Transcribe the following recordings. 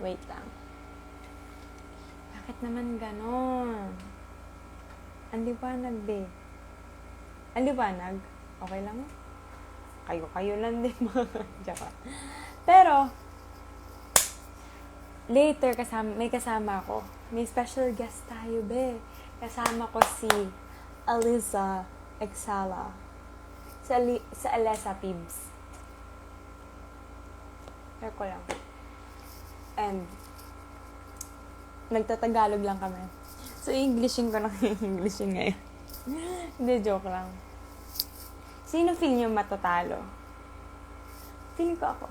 Wait lang. Bakit naman ganon? Ang liwanag, be. Ang liwanag? Okay lang? Kayo lang din mga joke. Pero, later, may kasama ako. May special guest tayo, be. Kasama ko si Aliza Exala. Sa Alessa Pibs. Share ko lang. And, nagtatagalog lang kami. So, Englishin ko na Englishin ngayon. Hindi, joke lang. Sino feel nyo matatalo? Feeling ko ako.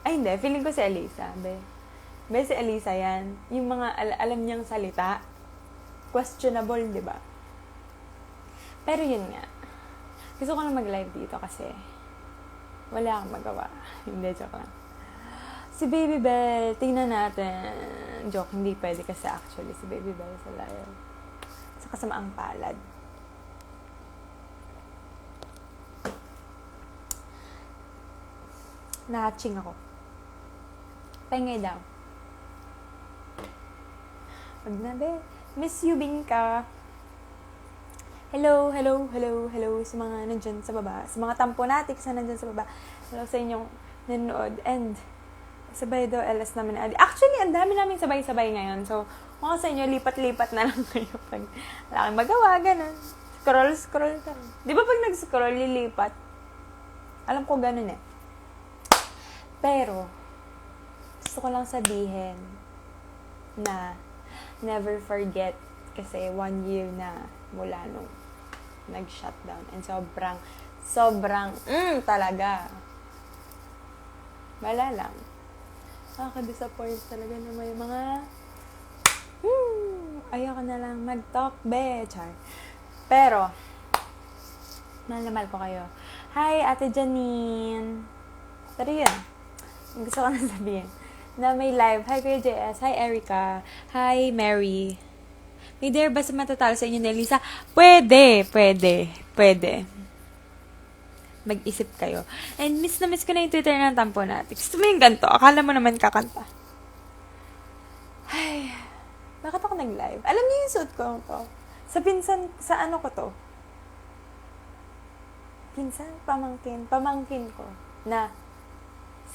Ay, hindi. Feeling ko si Elisa. Be, si Elisa yan. Yung mga alam niyang salita, questionable, di ba? Pero yun nga. Gusto ko na mag-live dito kasi wala akong magawa. Hindi, joke lang. Si Baby Bell, tingnan natin. Joke, hindi pwede kasi actually si Baby Bell sa live. Sa kasamaang palad. Nakaching ako. Pengay daw. Wag na, be. Miss you, Binka. Hello sa mga nandyan sa baba. Sa mga tamponatics na nandyan sa baba. Hello sa inyong nanonood. And, sabay daw LS namin. Actually, ang dami namin sabay-sabay ngayon. So, mga sa inyo, lipat-lipat na lang kayo pag wala kang magawa, ganun. Scroll ka. Di ba pag nag-scroll, lilipat? Alam ko ganun eh. Pero, gusto ko lang sabihin na never forget kasi 1 year na mula nung nag-shutdown. And sobrang, talaga. Wala lang. Nakaka-disappoint talaga na may mga ayoko na lang mag-talk, be. Char. Pero, mahal na mahal ko kayo. Hi, Ate Janine. Pero yun, gusto ko na sabihin na may live. Hi, Kuya JS. Hi, Erica. Hi, Mary. May dare ba sa matatalo sa inyo ni Elisa? Pwede. Mag-isip kayo. And miss na miss ko na yung Twitter ng tampo natin. Gusto mo yung ganito? Akala mo naman kakanta. Ay, bakit ako nag-live? Alam niyo yung suit ko to? Sa ano ko to? Pamangkin ko na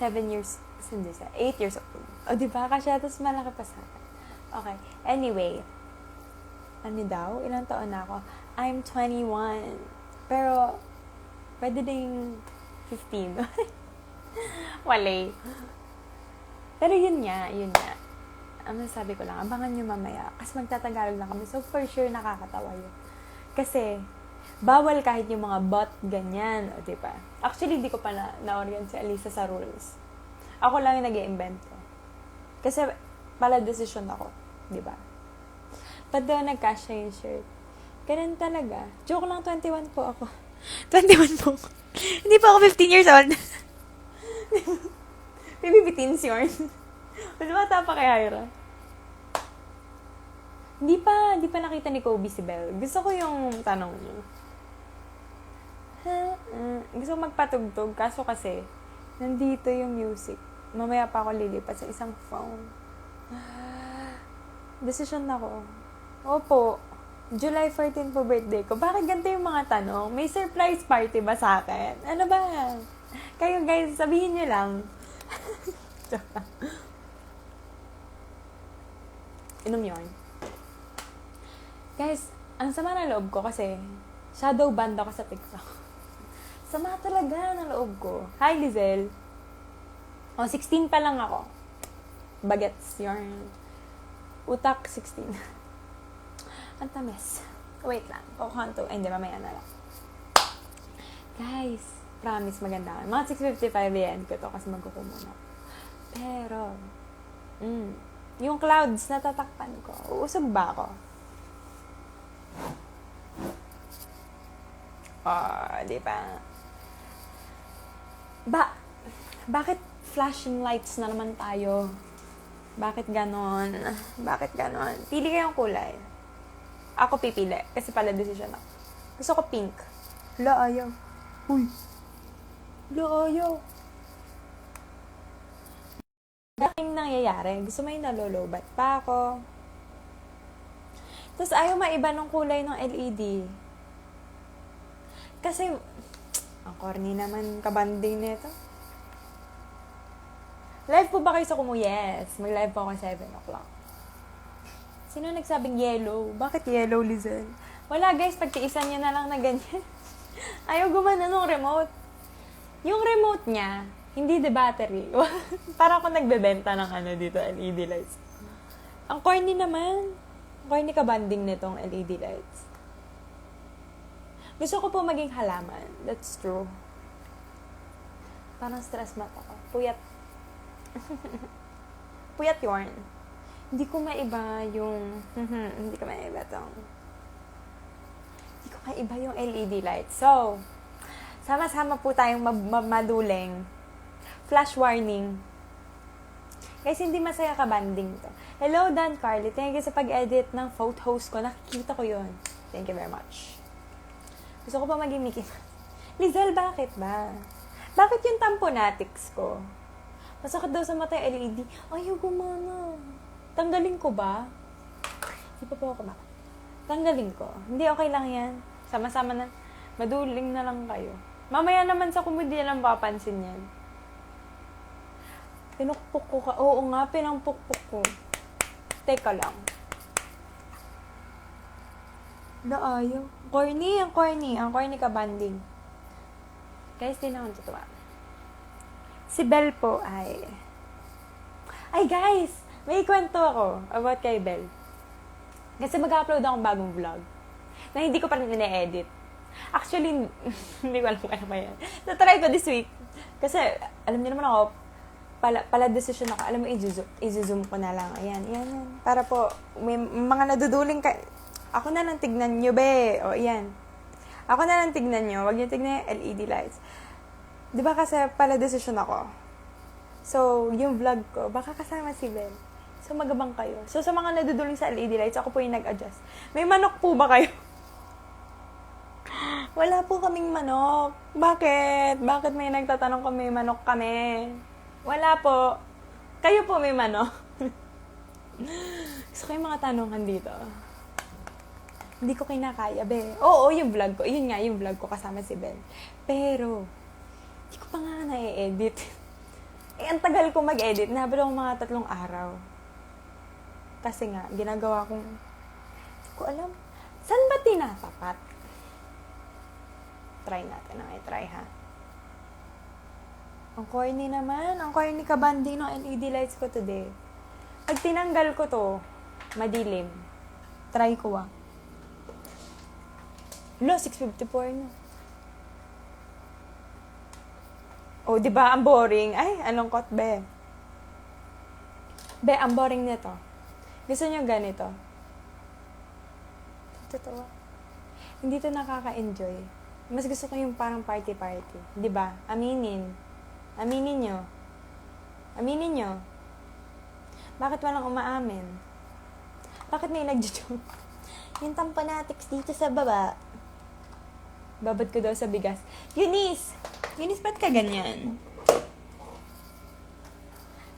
8 years old. O, diba? Kasi tapos malaki pa sa akin. Okay. Anyway, ano daw? Ilang taon na ako? I'm 21. Pero, pwede ding 15. Walay. Pero yun nga. Ang sabi ko lang, abangan nyo mamaya. Kasi magtatagalog lang kami. So, for sure, nakakatawa yun. Kasi, bawal kahit yung mga bot, ganyan. O, diba? Actually, di ko pa na-orient si Alisa sa rules. Ako lang yung nag-i-invento. Kasi, pala decision ako. Diba? Pag daw nag-cash yung shirt. Ganun talaga. Joke lang, 21 po ako. 21 po ako. Hindi pa ako 15 years old. Baby teens yun. Mas bata pa kay Hyra. Hindi pa nakita ni Kobe si Belle. Gusto ko yung tanong niyo. Gusto ko magpatugtog. Kaso kasi, nandito yung music. Mamaya pa ako lilipat sa isang phone. Decision na ako. Opo. July 14 po birthday ko. Bakit ganito yung mga tanong? May surprise party ba sa akin? Ano ba? Kayo guys, sabihin nyo lang. Inom yun. Guys, ang sama ng loob ko kasi shadow band ako sa TikTok. Sama talaga ng loob ko. Hi, Lizelle. 16 pa lang ako. Bagets, yarn. Utak, 16. Ang tamis. Wait lang. Kukanto. Ay, hindi, mamaya na lang. Guys, promise maganda. Mga 6:55 yan ko to kasi magkukumuna. Pero, yung clouds, natatakpan ko. Uusog ba ako? Di ba? Bakit flashing lights na naman tayo? Bakit ganon? Pili kayong kulay. Ako pipili. Kasi pala decision ako. Gusto ko pink. Hala, ayaw. Uy. Hala, ayaw. Daking nangyayari. Gusto mo yung nalolobat pa ako. Tapos ayaw maiba ng kulay ng LED. Kasi, ang corny naman kabanding nito. Live po ba kayo sa Kumu? Yes. Mag-live po ako 7 o'clock. Sino nagsabing yellow? Bakit yellow, Lizelle? Wala guys, pagtiisan niya na lang na ganyan. Ayaw gumana ng remote. Yung remote niya, hindi the battery. Para ako nagbebenta ng dito, LED lights. Ang corny naman. Corny kabanding nitong LED lights. Gusto ko po maging halaman. That's true. Parang stress mata ko. Puyat. Puyat yarn. Hindi ko maiba yung... hindi ko maiba tong... Hindi ko maiba yung LED lights. So, sama-sama po tayong maduling. Flash warning. Guys, hindi masaya ka banding to. Hello, Dan Carly. Thank you sa pag-edit ng photos ko. Nakikita ko yun. Thank you very much. Gusto ko pa maging Mickey Mouse. Lizelle, bakit ba? Bakit yung tamponatics ko? Masakit daw sa mata yung LED. Ayaw gumana. Tanggalin ko ba? Hindi pa po ako ba? Tanggalin ko. Hindi, okay lang yan. Sama-sama na. Maduling na lang kayo. Mamaya naman sa komedya lang papansin yan. Pinukpok ko ka. Oo nga, pinampukpok ko. Teka lang. Ayaw. Corny, ang corny. Ang corny ka banding. Guys, di na akong tutuwa. Si Belle po ay... Ay guys! May kwento ako about kay Belle. Kasi mag-upload akong bagong vlog na hindi ko pa rin ine-edit. Actually, hindi ko alam kung ano pa yan. Natry ko this week. Kasi, alam niyo naman ako, pala decision ako. Alam mo, i-zoom ko na lang. Ayan. Para po, may mga naduduling ka. Ako na lang tignan nyo, be. O, ayan. Ako na lang tignan nyo. Huwag nyo tignan yung LED lights. Di ba kasi pala decision ako? So, yung vlog ko, baka kasama si Belle. So, magabang kayo. So, sa mga naduduling sa LED lights, ako po yung nag-adjust. May manok po ba kayo? Wala po kaming manok. Bakit? Bakit may nagtatanong kung may manok kami? Wala po. Kayo po may manok. Gusto ko yung mga tanongan dito. Hindi ko kinakaya, be. Oo, yung vlog ko. Yun nga, yung vlog ko kasama si Belle. Pero, hindi ko pa nga na-edit. Ang tagal ko mag-edit. Nahabol ako mga 3 araw. Kasi nga, ginagawa kong... Hindi ko alam. Saan ba tinatapat? Try natin na i-try, ha? Ang corny naman. Ang corny kabanding ng LED lights ko today. Pag tinanggal ko to, madilim. Try ko, ah. Lo, 6:54 na. Oh, di ba ang boring? Ay, anong kot, be? Be, ang boring nito. Gusto niyo ganito? Totoo. Hindi to nakaka-enjoy. Mas gusto ko yung parang party-party. Di ba? Aminin. Aminin nyo. Aminin nyo. Bakit walang umaamin? Bakit may nag-joke? Yung tamponatics dito sa baba. Babad ko daw sa bigas. Eunice! Eunice, ba't ka ganyan?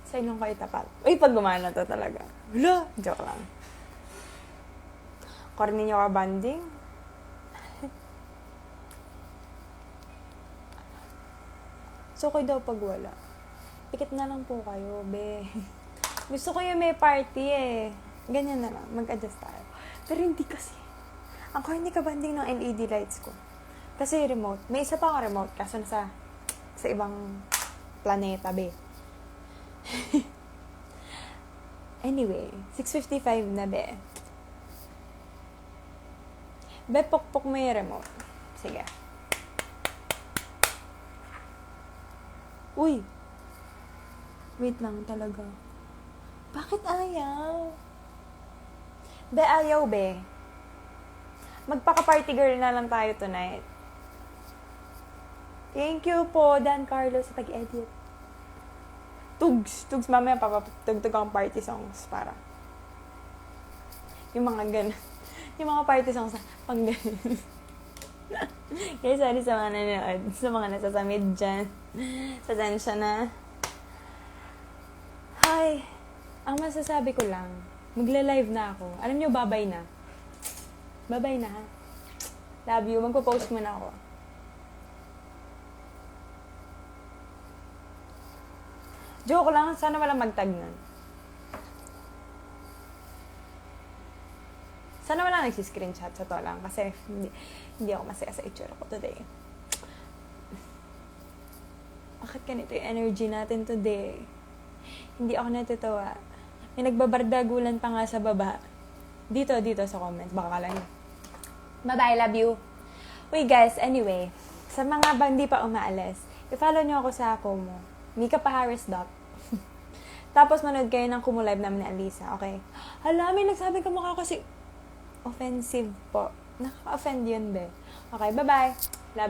Sa ilong ko itapat. Uy, pag gumana to talaga. Hala! Joke lang. Corny nyo ka banding? So, kayo daw pag wala. Pikit na lang po kayo, be. Gusto ko yung may party eh. Ganyan na lang. Mag-adjust tayo. Pero hindi kasi. Ang corny ka banding ng LED lights ko. Kasi remote. May isa pa akong remote. Kaso sa ibang planeta, be. Anyway, 6:55 na, be. Be, pokpok mo yung remote. Sige. Uy! Wait lang talaga. Bakit ayaw? Be, ayaw, be. Magpaka-party girl na lang tayo tonight. Thank you po, Dan Carlos, sa pag-edit. Tugs. Mamaya papatugtog ang party songs para. Yung mga ganun. Yung mga party songs pang ganun. Kaya sorry sa mga nanonood. Sa mga nasasamid dyan. Pasensya na. Ay, Ang masasabi ko lang, magla-live na ako. Alam nyo, babay na. Babay na, ha? Love you. Magpo-post muna ako. Joke lang. Sana walang magtag nun. Sana wala nagsiscreenshot sa to lang. Kasi hindi ako masaya sa itsura ko today. Bakit ganito yung energy natin today? Hindi ako natutuwa. May nagbabardagulan pa nga sa baba. Dito sa comments. Baka kala nyo. Bye-bye, love you. Uy guys, anyway. Sa mga hindi pa umaalis, i-follow nyo ako sa Kumu. Mika Paharis Doc. Tapos manood kayo ng Kumu Live namin ni Alisa, okay? Hala, may nagsabi ka mukha kasi offensive po. Nakaka-offend yun, be. Okay, bye-bye.